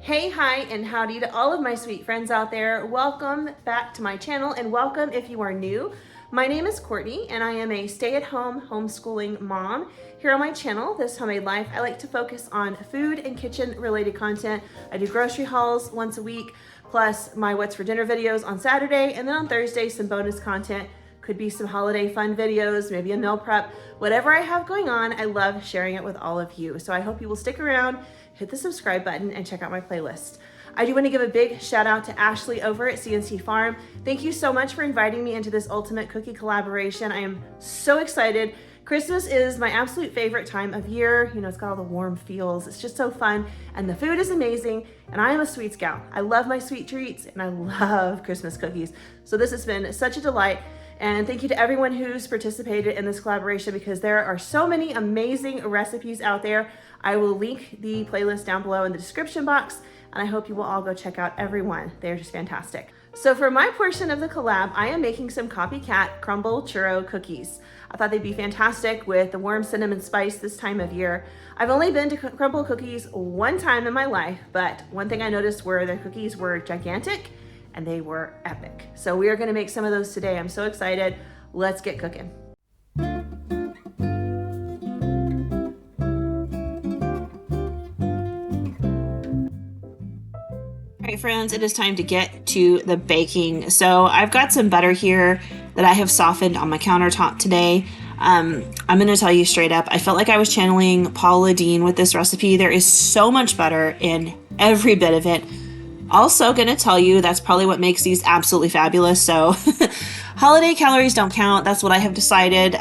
Hey, hi, and howdy to all of my sweet friends out there. Welcome back to my channel, and welcome if you are new. My name is Courtney, and I am a stay-at-home homeschooling mom. Here on my channel, This Homemade Life, I like to focus on food and kitchen-related content. I do grocery hauls once a week, plus my What's for Dinner videos on Saturday, and then on Thursday, some bonus content. Could be some holiday fun videos, maybe a meal prep. Whatever I have going on, I love sharing it with all of you. So I hope you will stick around, hit the subscribe button, and check out my playlist. I do want to give a big shout out to Ashley over at CNC Farm. Thank you so much for inviting me into this ultimate cookie collaboration. I am so excited. Christmas is my absolute favorite time of year. You know, it's got all the warm feels. It's just so fun, and the food is amazing, and I am a sweets gal. I love my sweet treats, and I love Christmas cookies. So this has been such a delight. And thank you to everyone who's participated in this collaboration, because there are so many amazing recipes out there. I will link the playlist down below in the description box, and I hope you will all go check out every one. They're just fantastic. So for my portion of the collab, I am making some copycat crumble churro cookies. I thought they'd be fantastic with the warm cinnamon spice this time of year. I've only been to crumble cookies one time in my life, but one thing I noticed were the cookies were gigantic and they were epic. So we are gonna make some of those today. I'm so excited. Let's get cooking. All right, friends, it is time to get to the baking. So I've got some butter here that I have softened on my countertop today. I'm gonna tell you straight up, I felt like I was channeling Paula Deen with this recipe. There is so much butter in every bit of it. Also gonna tell you that's probably what makes these absolutely fabulous. So holiday calories don't count. That's what I have decided.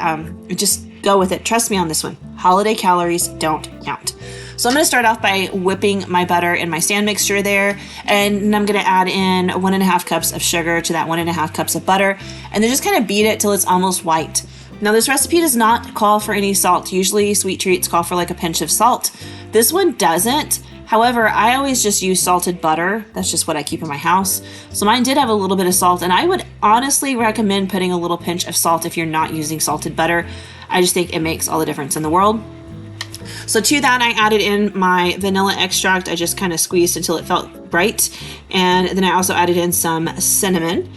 Just go with it. Trust me on this one. Holiday calories don't count. So I'm gonna start off by whipping my butter in my stand mixture there. And I'm gonna add in 1.5 cups of sugar to that 1.5 cups of butter. And then just kind of beat it till it's almost white. Now this recipe does not call for any salt. Usually sweet treats call for like a pinch of salt. This one doesn't. However, I always just use salted butter. That's just what I keep in my house. So mine did have a little bit of salt, and I would honestly recommend putting a little pinch of salt if you're not using salted butter. I just think it makes all the difference in the world. So to that, I added in my vanilla extract. I just kind of squeezed until it felt bright. And then I also added in some cinnamon.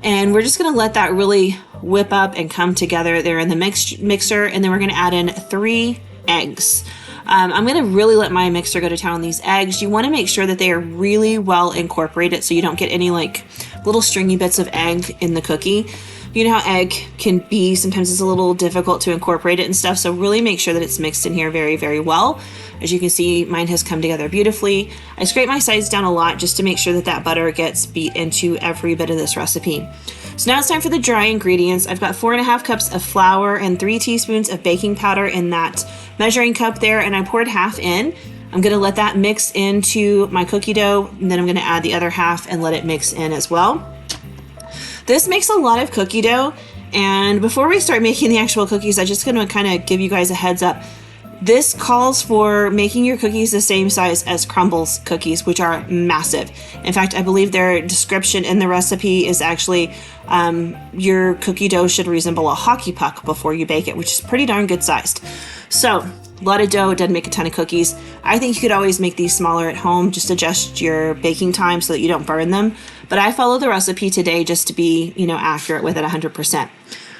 And we're just gonna let that really whip up and come together there in the mixer. And then we're gonna add in 3 eggs. I'm gonna really let my mixer go to town on these eggs. You wanna make sure that they are really well incorporated so you don't get any like little stringy bits of egg in the cookie. You know how egg can be, sometimes it's a little difficult to incorporate it and stuff, so really make sure that it's mixed in here very, very well. As you can see, mine has come together beautifully. I scrape my sides down a lot just to make sure that that butter gets beat into every bit of this recipe. So now it's time for the dry ingredients. I've got 4.5 cups of flour and 3 teaspoons of baking powder in that measuring cup there, and I poured half in. I'm gonna let that mix into my cookie dough, and then I'm gonna add the other half and let it mix in as well. This makes a lot of cookie dough, and before we start making the actual cookies, I'm just gonna kind of give you guys a heads up. This calls for making your cookies the same size as Crumble's cookies, which are massive. In fact, I believe their description in the recipe is actually your cookie dough should resemble a hockey puck before you bake it, which is pretty darn good sized. So a lot of dough doesn't make a ton of cookies. I think you could always make these smaller at home, just adjust your baking time so that you don't burn them. But I follow the recipe today just to be, you know, accurate with it 100%.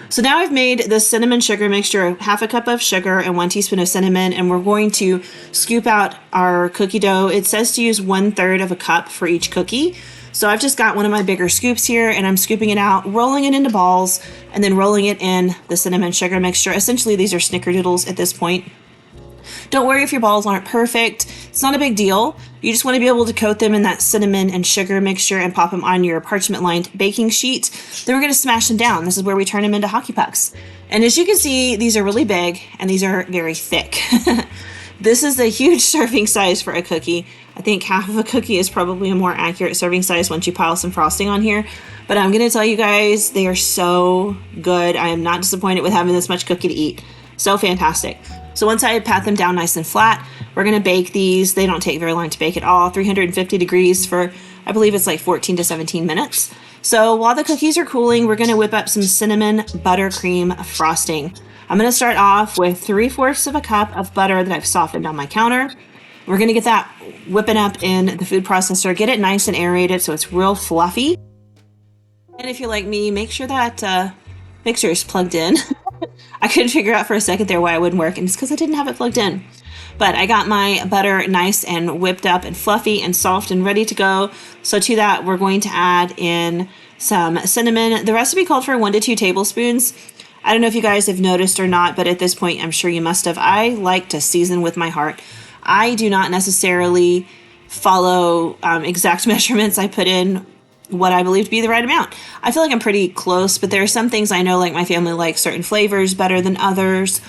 So now I've made the cinnamon sugar mixture, 1/2 cup of sugar and 1 teaspoon of cinnamon, and we're going to scoop out our cookie dough. It says to use 1/3 of a cup for each cookie. So I've just got one of my bigger scoops here, and I'm scooping it out, rolling it into balls, and then rolling it in the cinnamon sugar mixture. Essentially, these are snickerdoodles at this point. Don't worry if your balls aren't perfect. It's not a big deal. You just want to be able to coat them in that cinnamon and sugar mixture and pop them on your parchment-lined baking sheet. Then we're going to smash them down. This is where we turn them into hockey pucks. And as you can see, these are really big and these are very thick. This is a huge serving size for a cookie. I think half of a cookie is probably a more accurate serving size once you pile some frosting on here. But I'm going to tell you guys, they are so good. I am not disappointed with having this much cookie to eat. So fantastic. So once I pat them down nice and flat, we're gonna bake these. They don't take very long to bake at all. 350 degrees for, I believe it's like 14 to 17 minutes. So while the cookies are cooling, we're gonna whip up some cinnamon buttercream frosting. I'm gonna start off with 3/4 of a cup of butter that I've softened on my counter. We're going to get that whipping up in the food processor, get it nice and aerated so it's real fluffy. And if you're like me, make sure that mixer is plugged in. I couldn't figure out for a second there why it wouldn't work, and it's because I didn't have it plugged in. But I got my butter nice and whipped up and fluffy and soft and ready to go. So to that, we're going to add in some cinnamon. The recipe called for 1 to 2 tablespoons. I don't know if you guys have noticed or not, but at this point, I'm sure you must have. I like to season with my heart. I do not necessarily follow exact measurements. I put in what I believe to be the right amount. I feel like I'm pretty close, but there are some things I know, like my family likes certain flavors better than others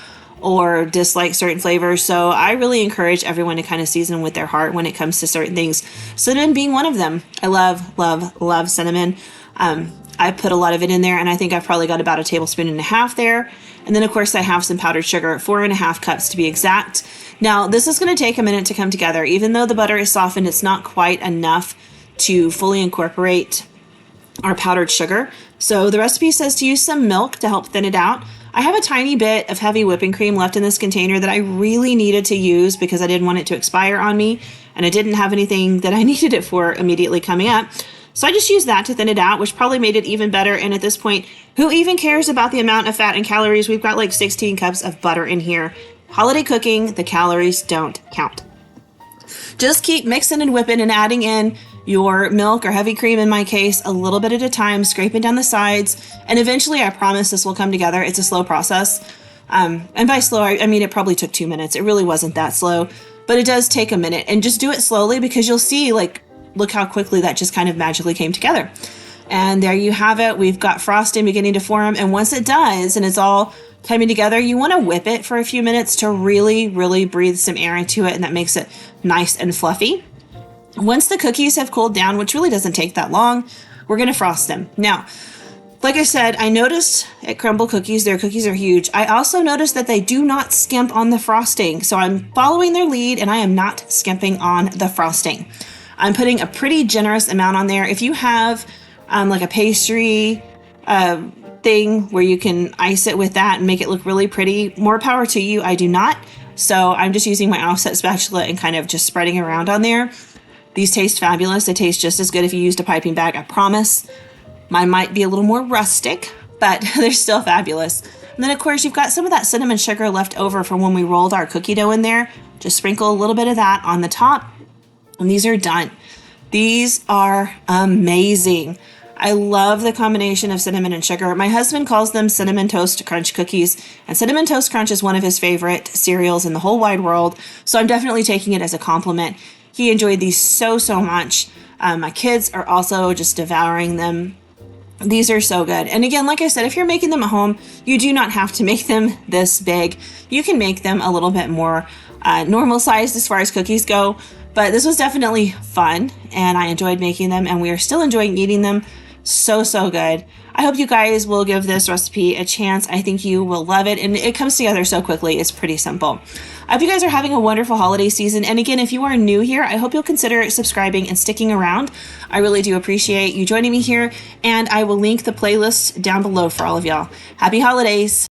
or dislike certain flavors. So I really encourage everyone to kind of season with their heart when it comes to certain things. Cinnamon being one of them. I love, love, love cinnamon. I put a lot of it in there, and I think I've probably got about 1.5 tablespoons there. And then of course I have some powdered sugar, 4.5 cups to be exact. Now this is going to take a minute to come together. Even though the butter is softened, it's not quite enough to fully incorporate our powdered sugar. So the recipe says to use some milk to help thin it out. I have a tiny bit of heavy whipping cream left in this container that I really needed to use because I didn't want it to expire on me, and I didn't have anything that I needed it for immediately coming up. So I just used that to thin it out, which probably made it even better. And at this point, who even cares about the amount of fat and calories? We've got like 16 cups of butter in here. Holiday cooking, the calories don't count. Just keep mixing and whipping and adding in your milk or heavy cream, in my case, a little bit at a time, scraping down the sides. And eventually, I promise this will come together. It's a slow process. And by slow, I mean, it probably took 2 minutes. It really wasn't that slow, but it does take a minute. And just do it slowly because you'll see, like, look how quickly that just kind of magically came together. And there you have it. We've got frosting beginning to form. And once it does, and it's all coming together, you want to whip it for a few minutes to really, really breathe some air into it. And that makes it nice and fluffy. Once the cookies have cooled down, which really doesn't take that long, we're going to frost them. Now, like I said, I noticed at Crumble Cookies, their cookies are huge. I also noticed that they do not skimp on the frosting. So I'm following their lead, and I am not skimping on the frosting. I'm putting a pretty generous amount on there. If you have like a pastry thing where you can ice it with that and make it look really pretty, more power to you. I do not. So I'm just using my offset spatula and kind of just spreading around on there. These taste fabulous. They taste just as good if you used a piping bag, I promise. Mine might be a little more rustic, but they're still fabulous. And then of course you've got some of that cinnamon sugar left over from when we rolled our cookie dough in there. Just sprinkle a little bit of that on the top. And these are done. These are amazing. I love the combination of cinnamon and sugar. My husband calls them Cinnamon Toast Crunch cookies, and Cinnamon Toast Crunch is one of his favorite cereals in the whole wide world. So I'm definitely taking it as a compliment. He enjoyed these so much. My kids are also just devouring them. These are so good. And again, like I said, if you're making them at home, you do not have to make them this big. You can make them a little bit more normal sized as far as cookies go. But this was definitely fun, and I enjoyed making them, and we are still enjoying eating them. So good. I hope you guys will give this recipe a chance. I think you will love it, and it comes together so quickly. It's pretty simple. I hope you guys are having a wonderful holiday season. And again, if you are new here, I hope you'll consider subscribing and sticking around. I really do appreciate you joining me here, and I will link the playlist down below for all of y'all. Happy holidays.